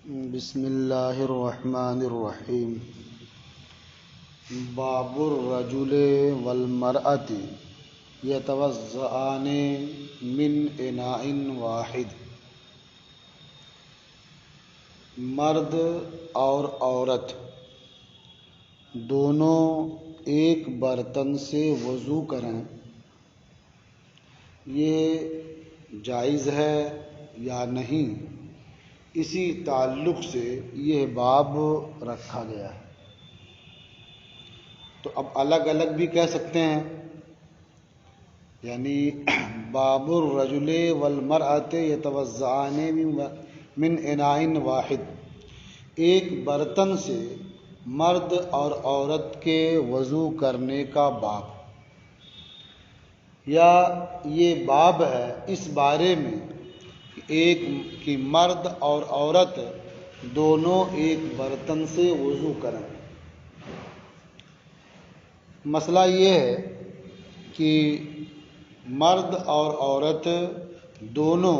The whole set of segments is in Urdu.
بسم اللہ الرحمن الرحیم۔ باب الرجل والمرأة یتوضأان من اناء واحد۔ مرد اور عورت دونوں ایک برتن سے وضو کریں، یہ جائز ہے یا نہیں، اسی تعلق سے یہ باب رکھا گیا ہے۔ تو اب الگ الگ بھی کہہ سکتے ہیں، یعنی باب الرجل والمرأة یتوضأان من اناء واحد، ایک برتن سے مرد اور عورت کے وضو کرنے کا باب، یا یہ باب ہے اس بارے میں کہ مرد اور عورت دونوں ایک برتن سے وضو کریں۔ مسئلہ یہ ہے کہ مرد اور عورت دونوں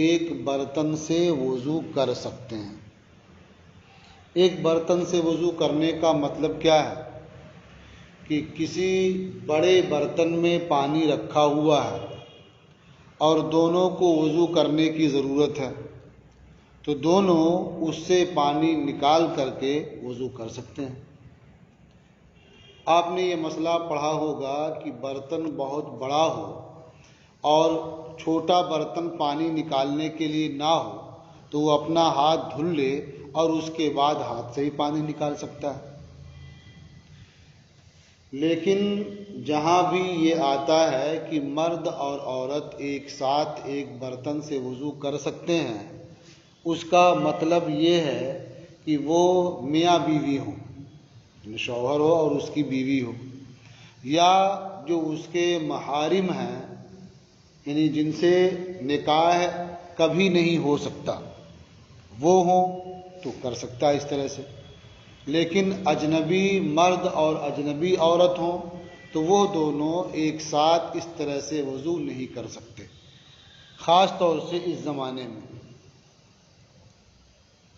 ایک برتن سے وضو کر سکتے ہیں۔ ایک برتن سے وضو کرنے کا مطلب کیا ہے کہ کسی بڑے برتن میں پانی رکھا ہوا ہے اور دونوں کو وضو کرنے کی ضرورت ہے، تو دونوں اس سے پانی نکال کر کے وضو کر سکتے ہیں۔ آپ نے یہ مسئلہ پڑھا ہوگا کہ برتن بہت بڑا ہو اور چھوٹا برتن پانی نکالنے کے لیے نہ ہو تو وہ اپنا ہاتھ دھل لے اور اس کے بعد ہاتھ سے ہی پانی نکال سکتا ہے۔ لیکن جہاں بھی یہ آتا ہے کہ مرد اور عورت ایک ساتھ ایک برتن سے وضو کر سکتے ہیں، اس کا مطلب یہ ہے کہ وہ میاں بیوی ہوں، یعنی شوہر ہو اور اس کی بیوی ہو، یا جو اس کے محارم ہیں، یعنی جن سے نکاح کبھی نہیں ہو سکتا، وہ ہوں تو کر سکتا ہے اس طرح سے۔ لیکن اجنبی مرد اور اجنبی عورت ہوں تو وہ دونوں ایک ساتھ اس طرح سے وضو نہیں کر سکتے، خاص طور سے اس زمانے میں،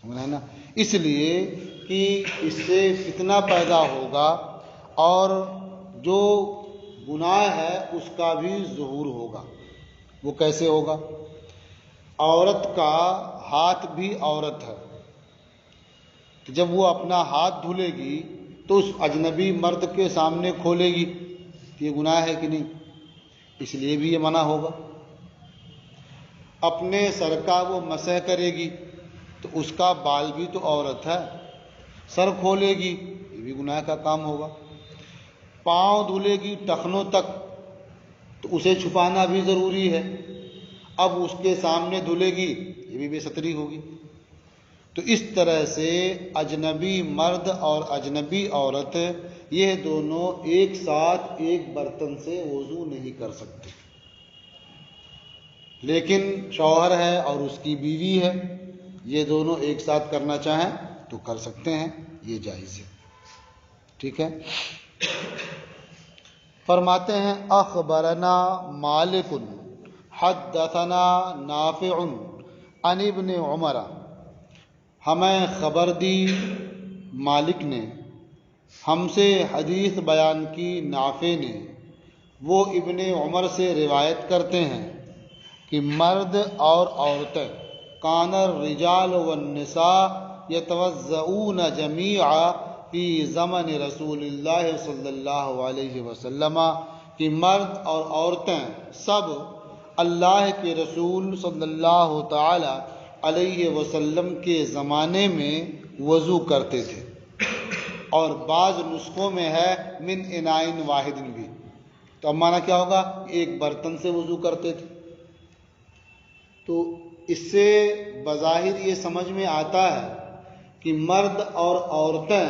سمجھا نا؟ اس لیے کہ اس سے فتنہ پیدا ہوگا اور جو گناہ ہے اس کا بھی ظہور ہوگا۔ وہ کیسے ہوگا؟ عورت کا ہاتھ بھی عورت ہے، تو جب وہ اپنا ہاتھ دھلے گی تو اس اجنبی مرد کے سامنے کھولے گی، یہ گناہ ہے کہ نہیں؟ اس لیے بھی یہ منع ہوگا۔ اپنے سر کا وہ مسح کرے گی تو اس کا بال بھی تو عورت ہے، سر کھولے گی، یہ بھی گناہ کا کام ہوگا۔ پاؤں دھلے گی ٹخنوں تک تو اسے چھپانا بھی ضروری ہے، اب اس کے سامنے دھلے گی یہ بھی بے ستری ہوگی۔ تو اس طرح سے اجنبی مرد اور اجنبی عورت یہ دونوں ایک ساتھ ایک برتن سے وضو نہیں کر سکتے، لیکن شوہر ہے اور اس کی بیوی ہے، یہ دونوں ایک ساتھ کرنا چاہیں تو کر سکتے ہیں، یہ جائز ہے۔ ٹھیک ہے؟ فرماتے ہیں اخبرنا مالک حدثنا نافع عن ابن عمر، ہمیں خبر دی مالک نے، ہم سے حدیث بیان کی نافع نے، وہ ابن عمر سے روایت کرتے ہیں کہ مرد اور عورتیں کان الرجال والنساء یتوضؤون جمیعا فی زمن رسول اللہ صلی اللہ علیہ وسلم، کہ مرد اور عورتیں سب اللہ کے رسول صلی اللہ تعالی علیہ وسلم کے زمانے میں وضو کرتے تھے، اور بعض نسخوں میں ہے من اناء واحد بھی، تو اب معنی کیا ہوگا؟ ایک برتن سے وضو کرتے تھے۔ تو اس سے بظاہر یہ سمجھ میں آتا ہے کہ مرد اور عورتیں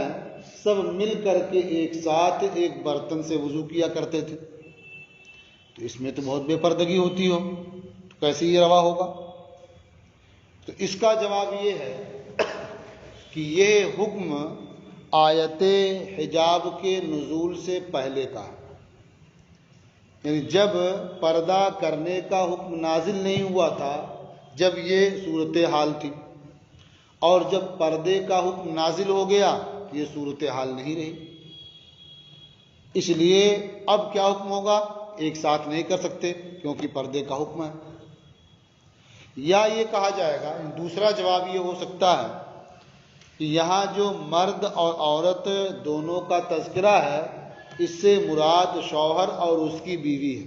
سب مل کر کے ایک ساتھ ایک برتن سے وضو کیا کرتے تھے، تو اس میں تو بہت بے پردگی ہوتی ہو، تو کیسے یہ روا ہوگا؟ تو اس کا جواب یہ ہے کہ یہ حکم آیت حجاب کے نزول سے پہلے کا ہے، یعنی جب پردہ کرنے کا حکم نازل نہیں ہوا تھا، جب یہ صورتحال تھی، اور جب پردے کا حکم نازل ہو گیا یہ صورتحال نہیں رہی، اس لیے اب کیا حکم ہوگا؟ ایک ساتھ نہیں کر سکتے کیونکہ پردے کا حکم ہے۔ یا یہ کہا جائے گا، دوسرا جواب یہ ہو سکتا ہے کہ یہاں جو مرد اور عورت دونوں کا تذکرہ ہے اس سے مراد شوہر اور اس کی بیوی ہے،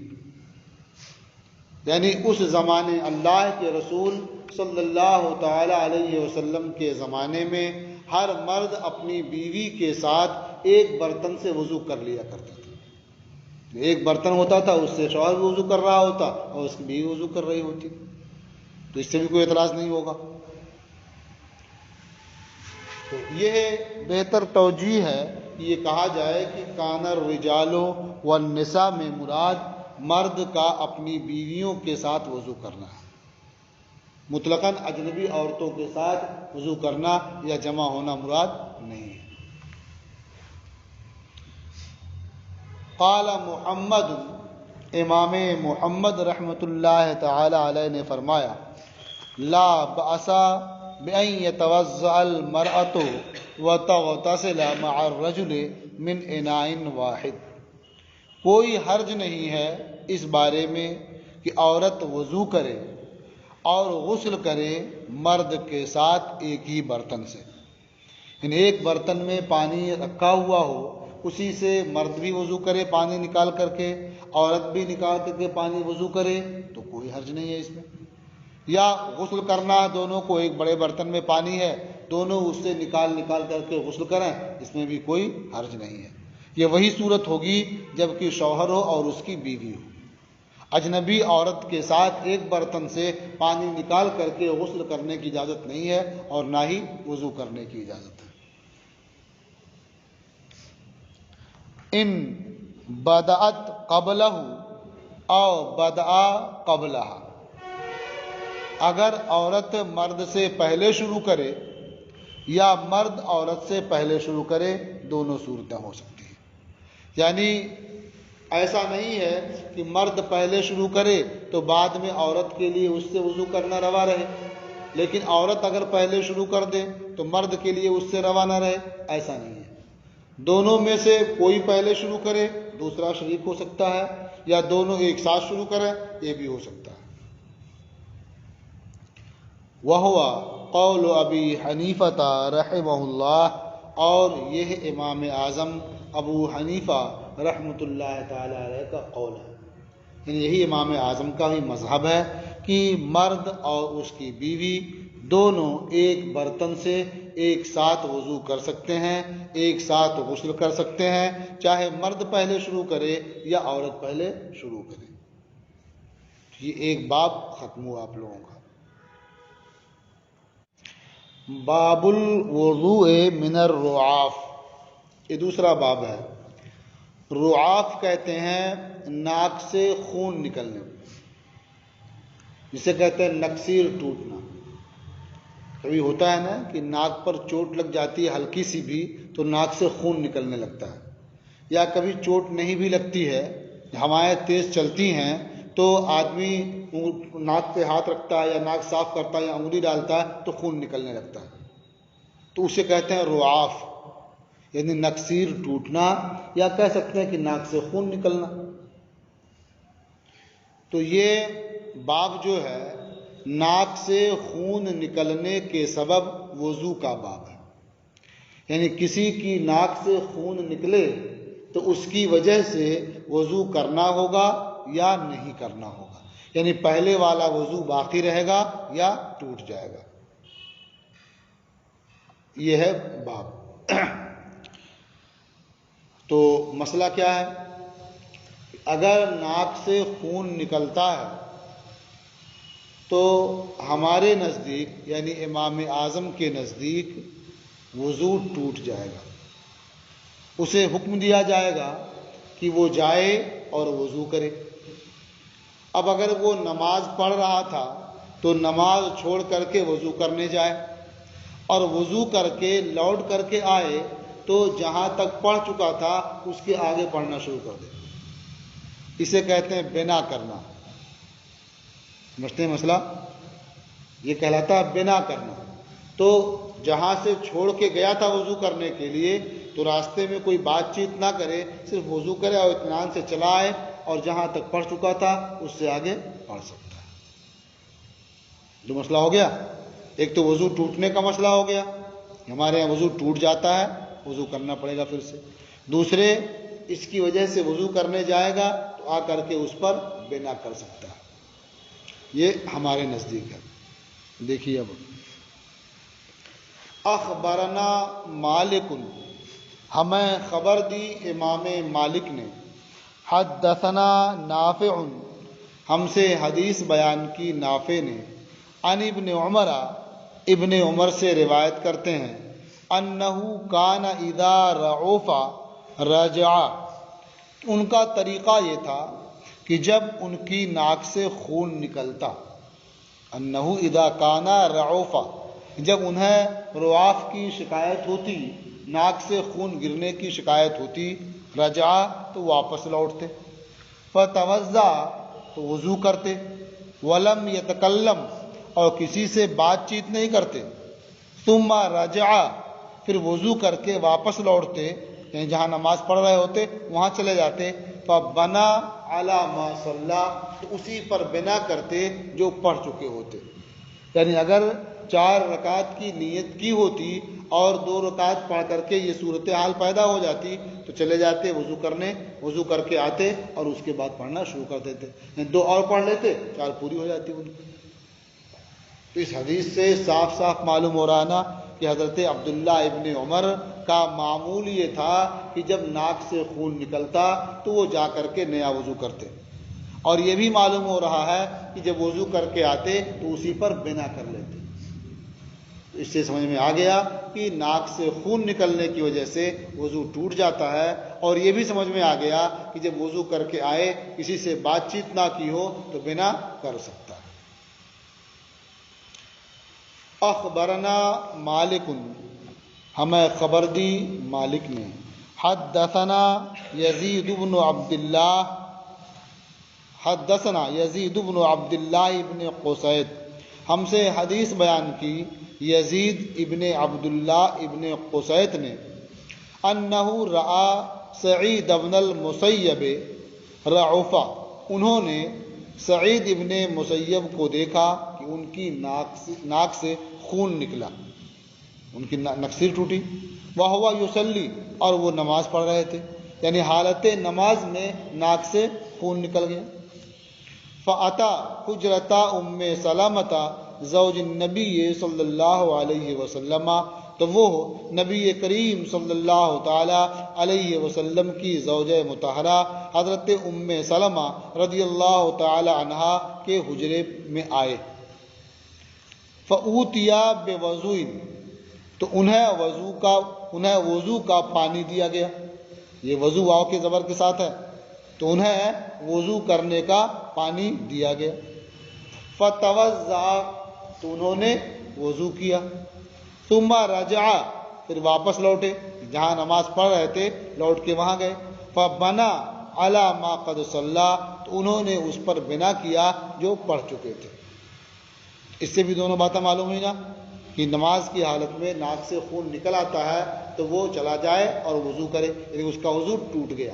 یعنی اس زمانے اللہ کے رسول صلی اللہ تعالی علیہ وسلم کے زمانے میں ہر مرد اپنی بیوی کے ساتھ ایک برتن سے وضو کر لیا کرتا تھا۔ ایک برتن ہوتا تھا، اس سے شوہر بھی وضو کر رہا ہوتا اور اس کی بیوی وضو کر رہی ہوتی، تو اس سے بھی کوئی اعتراض نہیں ہوگا۔ تو یہ بہتر توجیہ ہے کہ یہ کہا جائے کہ کان الرجال والنساء میں مراد مرد کا اپنی بیویوں کے ساتھ وضو کرنا ہے، مطلقاً اجنبی عورتوں کے ساتھ وضو کرنا یا جمع ہونا مراد نہیں ہے۔ قال محمد، امام محمد رحمۃ اللہ تعالی علیہ نے فرمایا، لا بأس بأن يتوضأ المرأة وتغتسل مع الرجل من اناء واحد، کوئی حرج نہیں ہے اس بارے میں کہ عورت وضو کرے اور غسل کرے مرد کے ساتھ ایک ہی برتن سے، یعنی ایک برتن میں پانی رکھا ہوا ہو اسی سے مرد بھی وضو کرے پانی نکال کر کے، عورت بھی نکال کر کے پانی وضو کرے تو کوئی حرج نہیں ہے اس میں۔ یا غسل کرنا، دونوں کو ایک بڑے برتن میں پانی ہے، دونوں اس سے نکال کر کے غسل کریں، اس میں بھی کوئی حرج نہیں ہے۔ یہ وہی صورت ہوگی جب کہ شوہر ہو اور اس کی بیوی ہو، اجنبی عورت کے ساتھ ایک برتن سے پانی نکال کر کے غسل کرنے کی اجازت نہیں ہے اور نہ ہی وضو کرنے کی اجازت ہے۔ ان بدأت قبلہ او بدأ قبلہ، اگر عورت مرد سے پہلے شروع کرے یا مرد عورت سے پہلے شروع کرے، دونوں صورتیں ہو سکتی ہیں۔ یعنی ایسا نہیں ہے کہ مرد پہلے شروع کرے تو بعد میں عورت کے لیے اس سے وضو کرنا روا رہے، لیکن عورت اگر پہلے شروع کر دے تو مرد کے لیے اس سے روا نہ رہے، ایسا نہیں ہے۔ دونوں میں سے کوئی پہلے شروع کرے، دوسرا شریک ہو سکتا ہے، یا دونوں ایک ساتھ شروع کریں، یہ بھی ہو سکتا ہے۔ وَهُوَ قول ابی حنیفہ رحمہ اللہ، اور یہ امام اعظم ابو حنیفہ رحمۃ اللہ تعالی علیہ کا قول ہے، یعنی یہی امام اعظم کا بھی مذہب ہے کہ مرد اور اس کی بیوی دونوں ایک برتن سے ایک ساتھ وضو کر سکتے ہیں، ایک ساتھ غسل کر سکتے ہیں، چاہے مرد پہلے شروع کرے یا عورت پہلے شروع کرے۔ یہ ایک باب ختم ہوا آپ لوگوں کا۔ باب الوضوء من الرعاف، یہ دوسرا باب ہے۔ رعاف کہتے ہیں ناک سے خون نکلنے، جسے کہتے ہیں نکسیر ٹوٹنا۔ کبھی ہوتا ہے نا کہ ناک پر چوٹ لگ جاتی ہے ہلکی سی بھی تو ناک سے خون نکلنے لگتا ہے، یا کبھی چوٹ نہیں بھی لگتی ہے، ہوائیں تیز چلتی ہیں تو آدمی ناک پہ ہاتھ رکھتا ہے یا ناک صاف کرتا ہے یا انگلی ڈالتا ہے تو خون نکلنے لگتا ہے، تو اسے کہتے ہیں رعاف، یعنی نکسیر ٹوٹنا، یا کہہ سکتے ہیں کہ ناک سے خون نکلنا۔ تو یہ باب جو ہے ناک سے خون نکلنے کے سبب وضو کا باب ہے، یعنی کسی کی ناک سے خون نکلے تو اس کی وجہ سے وضو کرنا ہوگا یا نہیں کرنا ہوگا، یعنی پہلے والا وضو باقی رہے گا یا ٹوٹ جائے گا، یہ ہے باب۔ تو مسئلہ کیا ہے؟ اگر ناک سے خون نکلتا ہے تو ہمارے نزدیک یعنی امام اعظم کے نزدیک وضو ٹوٹ جائے گا، اسے حکم دیا جائے گا کہ وہ جائے اور وضو کرے۔ اب اگر وہ نماز پڑھ رہا تھا تو نماز چھوڑ کر کے وضو کرنے جائے، اور وضو کر کے لوٹ کر کے آئے تو جہاں تک پڑھ چکا تھا اس کے آگے پڑھنا شروع کر دے، اسے کہتے ہیں بنا کرنا۔ سمجھتے ہیں مسئلہ؟ یہ کہلاتا ہے بنا کرنا۔ تو جہاں سے چھوڑ کے گیا تھا وضو کرنے کے لیے تو راستے میں کوئی بات چیت نہ کرے، صرف وضو کرے اور اطمینان سے چلا آئے، اور جہاں تک پڑھ چکا تھا اس سے آگے پڑھ سکتا ہے۔ جو مسئلہ ہو گیا، ایک تو وضو ٹوٹنے کا مسئلہ ہو گیا، ہمارے یہاں وضو ٹوٹ جاتا ہے، وضو کرنا پڑے گا پھر سے۔ دوسرے، اس کی وجہ سے وضو کرنے جائے گا تو آ کر کے اس پر بنا کر سکتا ہے، یہ ہمارے نزدیک ہے۔ دیکھیے اب، اخبرنا مالک، ہمیں خبر دی امام مالک نے، حدثنا نافع، ہم سے حدیث بیان کی نافع نے، عن ابن عمر، ابن عمر سے روایت کرتے ہیں، انہو کان اذا رعف رجع، ان کا طریقہ یہ تھا کہ جب ان کی ناک سے خون نکلتا، انہو اذا کان رعف، جب انہیں رعاف کی شکایت ہوتی، ناک سے خون گرنے کی شکایت ہوتی، رجع تو واپس لوٹتے، فتوضا تو وضو کرتے، ولم یتکلم اور کسی سے بات چیت نہیں کرتے، ثم رجع پھر وضو کر کے واپس لوٹتے، یعنی جہاں نماز پڑھ رہے ہوتے وہاں چلے جاتے، فبنا علی ما صلی، تو اسی پر بنا کرتے جو پڑھ چکے ہوتے۔ یعنی اگر 4 رکعت کی نیت کی ہوتی اور 2 رکعت پڑھ کر کے یہ صورتحال پیدا ہو جاتی تو چلے جاتے وضو کرنے، وضو کر کے آتے اور اس کے بعد پڑھنا شروع کر دیتے، یعنی 2 اور پڑھ لیتے، 4 پوری ہو جاتی ان کی۔ تو اس حدیث سے صاف صاف معلوم ہو رہا نا کہ حضرت عبداللہ ابن عمر کا معمول یہ تھا کہ جب ناک سے خون نکلتا تو وہ جا کر کے نیا وضو کرتے، اور یہ بھی معلوم ہو رہا ہے کہ جب وضو کر کے آتے تو اسی پر بنا کر لیتے۔ اس سے سمجھ میں آ گیا کہ ناک سے خون نکلنے کی وجہ سے وضو ٹوٹ جاتا ہے، اور یہ بھی سمجھ میں آ گیا کہ جب وضو کر کے آئے کسی سے بات چیت نہ کی ہو تو بنا کر سکتا ہے۔ اخبرنا مالک، ہمیں خبر دی مالک نے، حدثنا یزید بن عبداللہ، حدثنا یزید بن عبداللہ ابن قصید، ہم سے حدیث بیان کی یزید ابن عبداللہ ابن قصید نے، انہو رآ سعید ابن المسیب رعفا، انہوں نے سعید ابن مسیب کو دیکھا کہ ان کی ناک سے خون نکلا، ان کی نکسیر ٹوٹی، وہو یصلی، اور وہ نماز پڑھ رہے تھے، یعنی حالت نماز میں ناک سے خون نکل گیا۔ فأتا حجرۃ ام سلمۃ زوج النبی صلی اللہ علیہ وسلم، تو وہ نبی کریم صلی اللہ تعالی علیہ وسلم کی زوجہ مطہرہ حضرت ام سلمہ رضی اللہ تعالی عنہا کے حجرے میں آئے۔ فأوتیا بوضوء، تو انہیں وضو کا پانی دیا گیا، یہ وضو واو کے زبر کے ساتھ ہے، تو انہیں وضو کرنے کا پانی دیا گیا۔ فتوضا، تو انہوں نے وضو کیا، ثم رجع، پھر واپس لوٹے، جہاں نماز پڑھ رہے تھے لوٹ کے وہاں گئے، فبنا علی ما قد صلی، تو انہوں نے اس پر بنا کیا جو پڑھ چکے تھے۔ اس سے بھی دونوں باتیں معلوم ہوئی نا کہ نماز کی حالت میں ناک سے خون نکل آتا ہے تو وہ چلا جائے اور وضو کرے، یعنی اس کا وضو ٹوٹ گیا،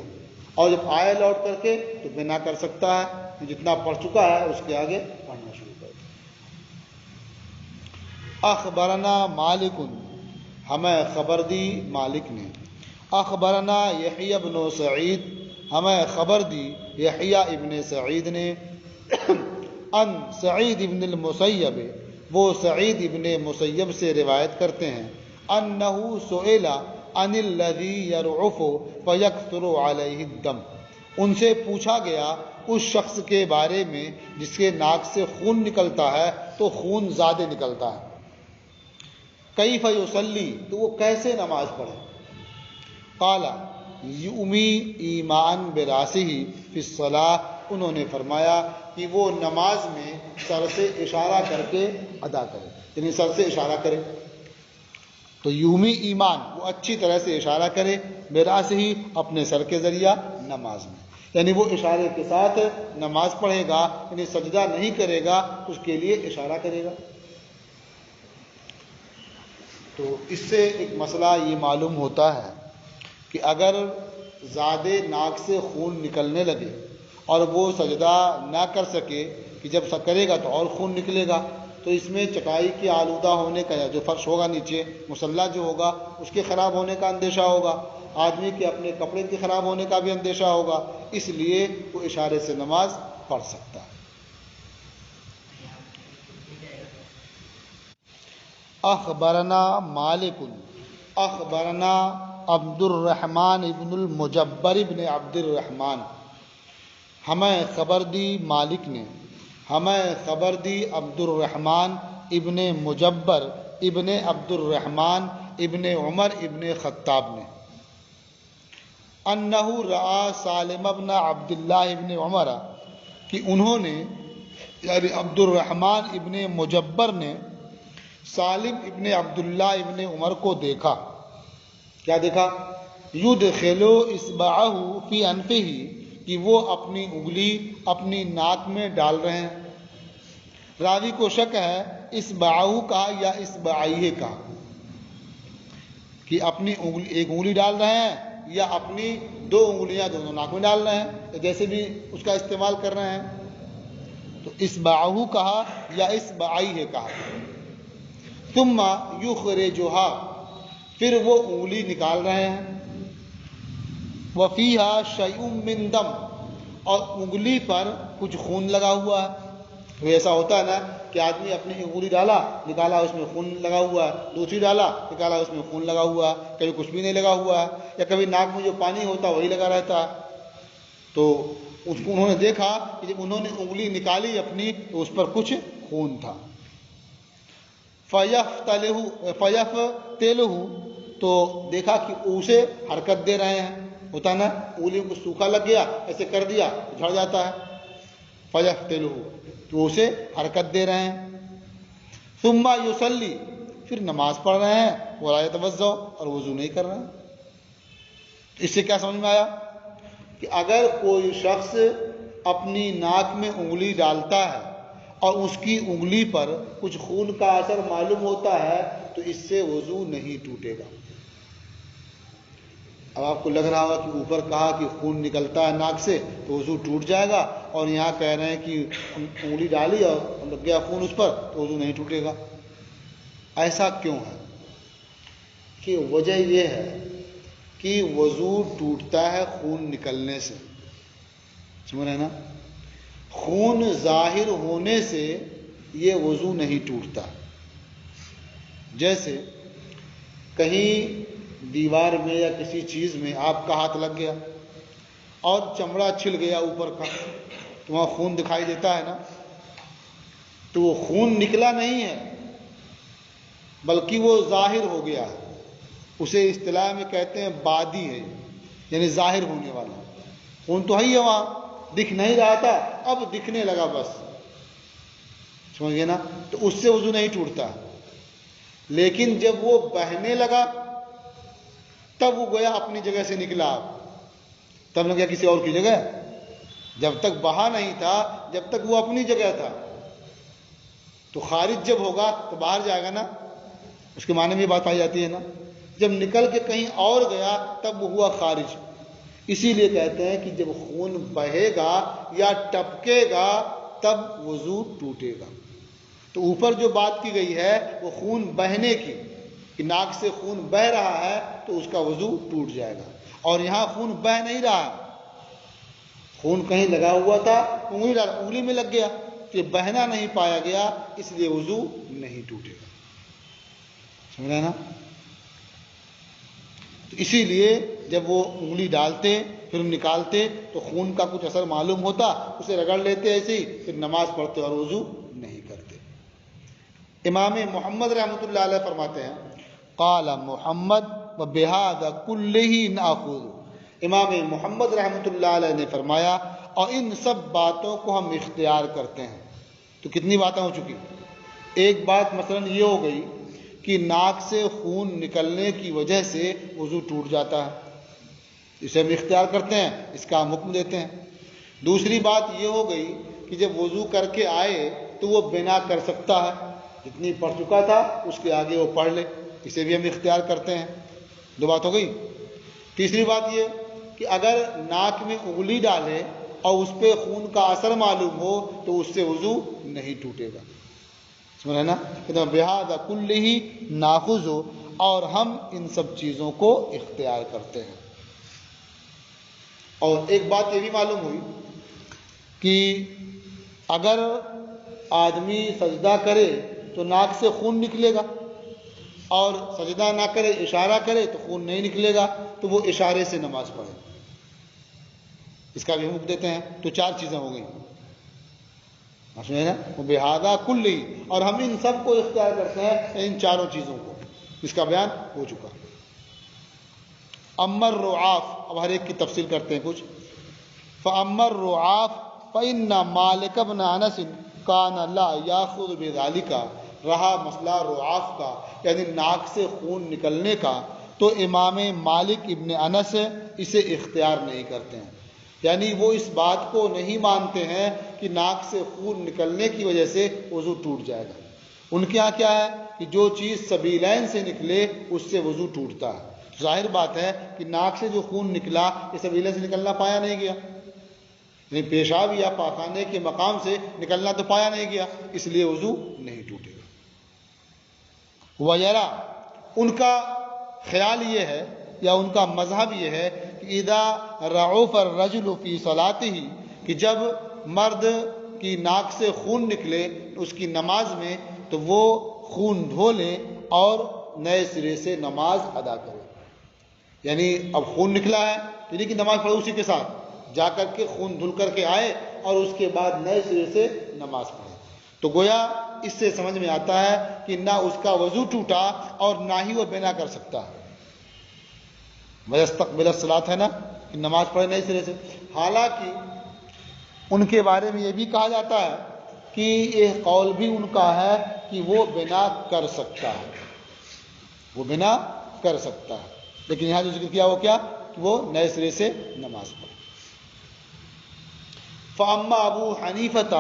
اور جب آئے لوٹ کر کے تو بنا کر سکتا ہے، جتنا پڑھ چکا ہے اس کے آگے پڑھنا شروع کر دے۔ اخبرنا مالک، ہمیں خبر دی مالک نے، اخبرنا یحییٰ بن سعید، ہمیں خبر دی یحییٰ ابن سعید نے، ان سعید ابن المسیب، وہ سعید ابن مسیب سے روایت کرتے ہیں، انہو سئل عن الذی یرعف فیکثر علیہ الدم، ان سے پوچھا گیا اس شخص کے بارے میں جس کے ناک سے خون نکلتا ہے تو خون زیادہ نکلتا ہے، کیف یصلی، تو وہ کیسے نماز پڑھے، قال یؤمی ایمان براسہ فی الصلاۃ، انہوں نے فرمایا کہ وہ نماز میں سر سے اشارہ کر کے ادا کرے، یعنی سر سے اشارہ کرے، تو یومی ایمان، وہ اچھی طرح سے اشارہ کرے، براسہ ہی، اپنے سر کے ذریعہ نماز میں، یعنی وہ اشارے کے ساتھ نماز پڑھے گا، یعنی سجدہ نہیں کرے گا، اس کے لیے اشارہ کرے گا۔ تو اس سے ایک مسئلہ یہ معلوم ہوتا ہے کہ اگر زیادہ ناک سے خون نکلنے لگے اور وہ سجدہ نہ کر سکے کہ جب کرے گا تو اور خون نکلے گا، تو اس میں چٹائی کے آلودہ ہونے کا یا جو فرش ہوگا نیچے مصلی جو ہوگا اس کے خراب ہونے کا اندیشہ ہوگا، آدمی کے اپنے کپڑے کے خراب ہونے کا بھی اندیشہ ہوگا، اس لیے وہ اشارے سے نماز پڑھ سکتا ہے۔ اخبرنا مالک اخبرنا عبد الرحمن ابن المجبر ابن عبد الرحمن، ہمیں خبر دی مالک نے، ہمیں خبر دی عبد الرحمن ابن مجبر ابن عبد الرحمن ابن عمر ابن خطاب نے، انہ رأى سالم ابن عبد اللہ ابن عمر، کہ انہوں نے یعنی عبد الرحمن ابن مجبر نے سالم ابن عبداللہ ابن عمر کو دیکھا۔ کیا دیکھا؟ یدخل اصبعہ فی انفہ، کہ وہ اپنی انگلی اپنی ناک میں ڈال رہے ہیں۔ راوی کو شک ہے اصبعہ کا یا اصبعیہ کا، کہ اپنی انگلی ایک انگلی ڈال رہے ہیں یا اپنی دو انگلیاں دونوں ناک میں ڈال رہے ہیں، جیسے بھی اس کا استعمال کر رہے ہیں، تو اصبعہ کہا یا اصبعیہ کہا۔ ثم یخرجھا، پھر وہ انگلی نکال رہے ہیں، وفیہا شیء من دم، اور انگلی پر کچھ خون لگا ہوا ہے۔ تو ایسا ہوتا ہے نا کہ آدمی اپنی انگلی ڈالا نکالا اس میں خون لگا ہوا ہے، دوسری ڈالا نکالا اس میں خون لگا ہوا ہے، کبھی کچھ بھی نہیں لگا ہوا ہے، یا کبھی ناک میں جو پانی ہوتا ہے وہی لگا رہتا ہے۔ تو اس کو انہوں نے دیکھا کہ جب انہوں نے انگلی نکالی اپنی تو اس پر کچھ خون تھا۔ فَيَفْتَلُهُ، تو دیکھا کہ اسے حرکت دے رہے ہیں، ہوتا نا انگلی کو سوکھا لگ گیا ایسے کر دیا جھڑ جاتا ہے، فَيَفْتَلُهُ، تو اسے حرکت دے رہے ہیں۔ ثُمَّ يُصَلِّ، پھر نماز پڑھ رہے ہیں، وَلَا يَتَوَضَّأُ، اور وضو نہیں کر رہے ہیں۔ اس سے کیا سمجھ میں آیا کہ اگر کوئی شخص اپنی ناک میں انگلی ڈالتا ہے اور اس کی انگلی پر کچھ خون کا اثر معلوم ہوتا ہے تو اس سے وضو نہیں ٹوٹے گا۔ اب آپ کو لگ رہا ہوگا کہ اوپر کہا کہ خون نکلتا ہے ناک سے تو وضو ٹوٹ جائے گا، اور یہاں کہہ رہے ہیں کہ انگلی ڈالی اور لگ گیا خون اس پر تو وضو نہیں ٹوٹے گا۔ ایسا کیوں ہے؟ کہ وجہ یہ ہے کہ وضو ٹوٹتا ہے خون نکلنے سے، سمجھ رہے نا؟ خون ظاہر ہونے سے یہ وضو نہیں ٹوٹتا۔ جیسے کہیں دیوار میں یا کسی چیز میں آپ کا ہاتھ لگ گیا اور چمڑا چھل گیا اوپر کا، تو وہاں خون دکھائی دیتا ہے نا، تو وہ خون نکلا نہیں ہے بلکہ وہ ظاہر ہو گیا ہے، اسے اصطلاح میں کہتے ہیں بادی ہے، یعنی ظاہر ہونے والا۔ خون تو ہے وہاں، دکھ نہیں رہا تھا اب دکھنے لگا، بس سمجھ گئے نا؟ تو اس سے وضو نہیں ٹوٹتا۔ لیکن جب وہ بہنے لگا تب وہ گویا اپنی جگہ سے نکلا، تب لگ گیا کسی اور کی جگہ، جب تک بہا نہیں تھا جب تک وہ اپنی جگہ تھا۔ تو خارج جب ہوگا تو باہر جائے گا نا، اس کے معنی میں یہ بات پائی جاتی ہے نا، جب نکل کے کہیں اور گیا تب وہ ہوا خارج۔ اسی لیے کہتے ہیں کہ جب خون بہے گا یا ٹپکے گا تب وضو ٹوٹے گا۔ تو اوپر جو بات کی گئی ہے وہ خون بہنے کی، کہ ناک سے خون بہ رہا ہے تو اس کا وضو ٹوٹ جائے گا، اور یہاں خون بہ نہیں رہا، خون کہیں لگا ہوا تھا انگلی میں لگ گیا تو یہ بہنا نہیں پایا گیا، اس لیے وضو نہیں ٹوٹے گا، سمجھ رہے نا؟ تو اسی لیے جب وہ انگلی ڈالتے پھر نکالتے تو خون کا کچھ اثر معلوم ہوتا، اسے رگڑ لیتے ایسے ہی، پھر نماز پڑھتے اور وضو نہیں کرتے۔ امام محمد رحمۃ اللہ علیہ فرماتے ہیں قال محمد وبہذا کلہ ناخذ، امام محمد رحمۃ اللہ علیہ نے فرمایا اور ان سب باتوں کو ہم اختیار کرتے ہیں۔ تو کتنی باتیں ہو چکی؟ ایک بات مثلا یہ ہو گئی کہ ناک سے خون نکلنے کی وجہ سے وضو ٹوٹ جاتا ہے، اسے ہم اختیار کرتے ہیں، اس کا ہم حکم دیتے ہیں۔ دوسری بات یہ ہو گئی کہ جب وضو کر کے آئے تو وہ بنا کر سکتا ہے، جتنی پڑھ چکا تھا اس کے آگے وہ پڑھ لے، اسے بھی ہم اختیار کرتے ہیں. 2 بات ہو گئی. تیسری بات یہ کہ اگر ناک میں انگلی ڈالے اور اس پہ خون کا اثر معلوم ہو تو اس سے وضو نہیں ٹوٹے گا. سمجھ رہے نا؟ بہذا کلہ ناخذ، اور ہم ان سب چیزوں کو اختیار کرتے ہیں. اور ایک بات یہ بھی معلوم ہوئی کہ اگر آدمی سجدہ کرے تو ناک سے خون نکلے گا، اور سجدہ نہ کرے اشارہ کرے تو خون نہیں نکلے گا، تو وہ اشارے سے نماز پڑھے. اس کا بھی حکم دیتے ہیں. تو 4 چیزیں ہو گئیں. سمجھے نا؟ وہ بہذا کلی، اور ہم ان سب کو اختیار کرتے ہیں، ان 4 چیزوں کو. اس کا بیان ہو چکا. امر رعاف، اب ہر ایک کی تفصیل کرتے ہیں کچھ. فامر رعاف فإن مالک بن انس کان لا یاخذ بذلک، رہا مسئلہ رعاف کا یعنی ناک سے خون نکلنے کا، تو امام مالک ابن انس اسے اختیار نہیں کرتے ہیں. یعنی وہ اس بات کو نہیں مانتے ہیں کہ ناک سے خون نکلنے کی وجہ سے وضو ٹوٹ جائے گا. ان کے یہاں کیا ہے کہ جو چیز سبیلین سے نکلے اس سے وضو ٹوٹتا ہے. ظاہر بات ہے کہ ناک سے جو خون نکلا یہ سبیلین سے نکلنا پایا نہیں گیا، یعنی پیشاب یا پاخانے کے مقام سے نکلنا تو پایا نہیں گیا، اس لیے وضو نہیں ٹوٹے گا. ویرا، ان کا خیال یہ ہے یا ان کا مذہب یہ ہے کہ اذا رعف الرجل فی صلاتہ، کہ جب مرد کی ناک سے خون نکلے اس کی نماز میں تو وہ خون دھو لے اور نئے سرے سے نماز ادا کرے. یعنی اب خون نکلا ہے تو نہیں کہ نماز پڑھے اسی کے ساتھ، جا کر کے خون دھل کر کے آئے اور اس کے بعد نئے سرے سے نماز پڑھے. تو گویا اس سے سمجھ میں آتا ہے کہ نہ اس کا وضو ٹوٹا اور نہ ہی وہ بنا کر سکتا ہے. وَيَسْتَقْبِلَ الصَّلَاةَ ہے نا کہ نماز پڑھے نئے سرے سے. حالانکہ ان کے بارے میں یہ بھی کہا جاتا ہے کہ یہ قول بھی ان کا ہے کہ وہ بنا کر سکتا ہے، وہ بنا کر سکتا ہے، لیکن یہاں جو ذکر کیا وہ کیا کہ وہ نئے سرے سے نماز پڑھے. فَأَمَّا أَبُو حَنِيفَةَ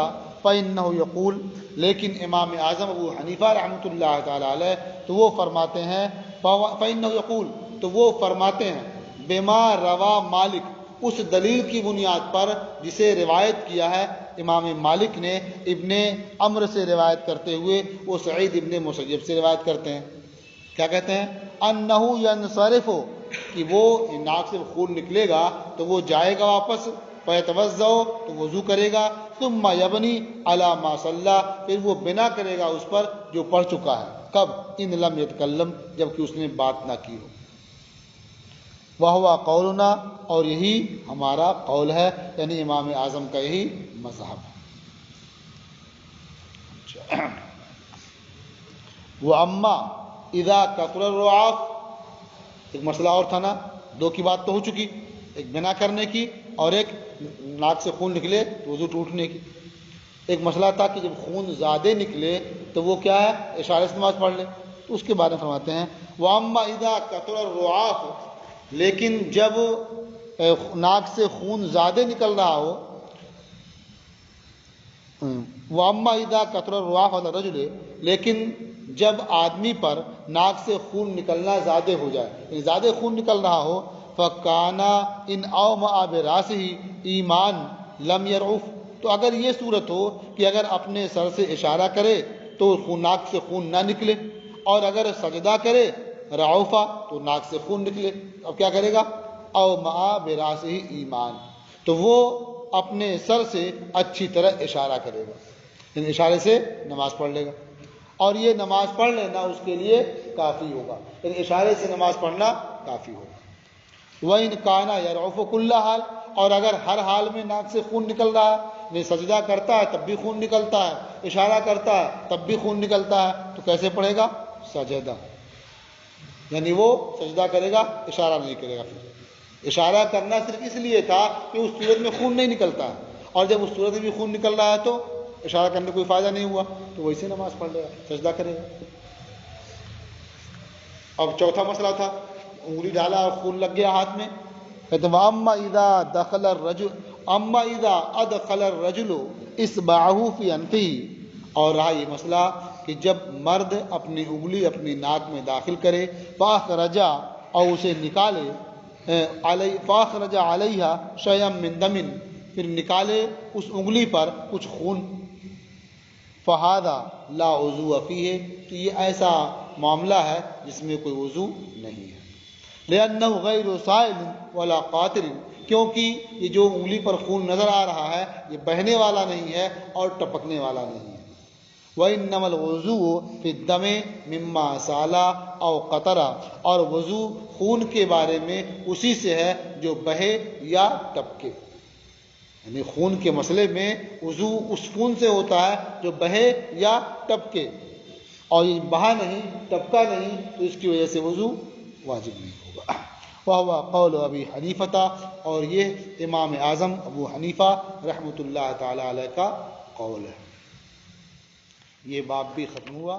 فَإِنَّهُ يَقُولُ، لیکن امام اعظم ابو حنیفہ رحمۃ اللہ تعالی علیہ تو وہ فرماتے ہیں، فَإِنَّهُ يَقُولُ تو وہ فرماتے ہیں، بما روا مالک، اس دلیل کی بنیاد پر جسے روایت کیا ہے امام مالک نے ابن عمر سے روایت کرتے ہوئے، وہ سعید ابن مسیب سے روایت کرتے ہیں. کیا کہتے ہیں؟ انہو ینصرف، کہ وہ ناک سے خون نکلے گا تو وہ جائے گا واپس، فیتوضا تو وضو کرے گا، ثم یبنی علی ما صلی، پھر وہ بنا کرے گا اس پر جو پڑھ چکا ہے. کب؟ ان لم یتکلم، جبکہ اس نے بات نہ کی ہو. وہو قولنا، اور یہی ہمارا قول ہے، یعنی امام اعظم کا یہی مذہب ہے. وَأَمَّا اذا کثر الرعاف، ایک مسئلہ اور تھا نا، 2 کی بات تو ہو چکی، ایک بنا کرنے کی اور ایک ناک سے خون نکلے تو وضو ٹوٹنے کی. ایک مسئلہ تھا کہ جب خون زیادہ نکلے تو وہ کیا ہے اشارے سے نماز پڑھ لے، تو اس کے بارے میں فرماتے ہیں وَأَمَّا اذا کثر الرعاف، لیکن جب ناک سے خون زیادہ نکل رہا ہو، وَأَمَّا اذا کثر الرعاف علی الرجل، لیکن جب آدمی پر ناک سے خون نکلنا زیادہ ہو جائے، یعنی زیادہ خون نکل رہا ہو، فَكَانَ إِنْ أَوْمَأَ بِرَأْسِهِ ایمان لم يرعف، تو اگر یہ صورت ہو کہ اگر اپنے سر سے اشارہ کرے تو ناک سے خون نہ نکلے، اور اگر سجدہ کرے رعوفا تو ناک سے خون نکلے، اب کیا کرے گا؟ أَوْمَأَ بِرَأْسِهِ ایمان، تو وہ اپنے سر سے اچھی طرح اشارہ کرے گا، یعنی اشارے سے نماز پڑھ لے گا، اور یہ نماز پڑھ لینا اس کے لیے کافی ہوگا، یعنی اشارے سے نماز پڑھنا کافی ہوگا. وَإِنْ كَانَ يَرْعُفُ كُلَّ حال، اور اگر ہر حال میں ناک سے خون نکل رہا ہے، یعنی سجدہ کرتا ہے تب بھی خون نکلتا ہے، اشارہ کرتا ہے تب بھی خون نکلتا ہے، تو کیسے پڑھے گا؟ سجدہ، یعنی وہ سجدہ کرے گا، اشارہ نہیں کرے گا. پھر اشارہ کرنا صرف اس لیے تھا کہ اس صورت میں خون نہیں نکلتا ہے، اور جب اس صورت میں بھی خون نکل رہا ہے تو اشارہ کرنے کوئی فائدہ نہیں ہوا، تو ویسے نماز پڑھ لے گا، سجدہ کرے گا. اب چوتھا مسئلہ تھا، انگلی ڈالا اور خون لگ گیا ہاتھ میں، کہتے ہیں اما اذا دخل الرجل، اما اذا ادخل الرجل اصبعه في انفه، اور رہا یہ مسئلہ کہ جب مرد اپنی انگلی اپنی ناک میں داخل کرے فاخرجا اور اسے نکالے فاخرج علیہ شیئا من دم پھر نکالے اس انگلی پر کچھ خون فہذا لا وضوء فیہ تو یہ ایسا معاملہ ہے جس میں کوئی وضو نہیں ہے لأنہ غیر سائل ولا قاطر کیونکہ یہ جو انگلی پر خون نظر آ رہا ہے یہ بہنے والا نہیں ہے اور ٹپکنے والا نہیں ہے وَإِنَّمَا الْوُضُوءُ فِي الدَّمِ مِمَّا سَالَ أَوْ قَطَرَ اور وضو خون کے بارے میں اسی سے ہے جو بہے یا ٹپکے یعنی خون کے مسئلے میں وضو اس خون سے ہوتا ہے جو بہے یا ٹپکے اور یہ بہا نہیں ٹپکا نہیں تو اس کی وجہ سے وضو واجب نہیں ہوگا وہو قول ابی حنیفہ اور یہ امام اعظم ابو حنیفہ رحمۃ اللہ تعالی علیہ کا قول ہے یہ باب بھی ختم ہوا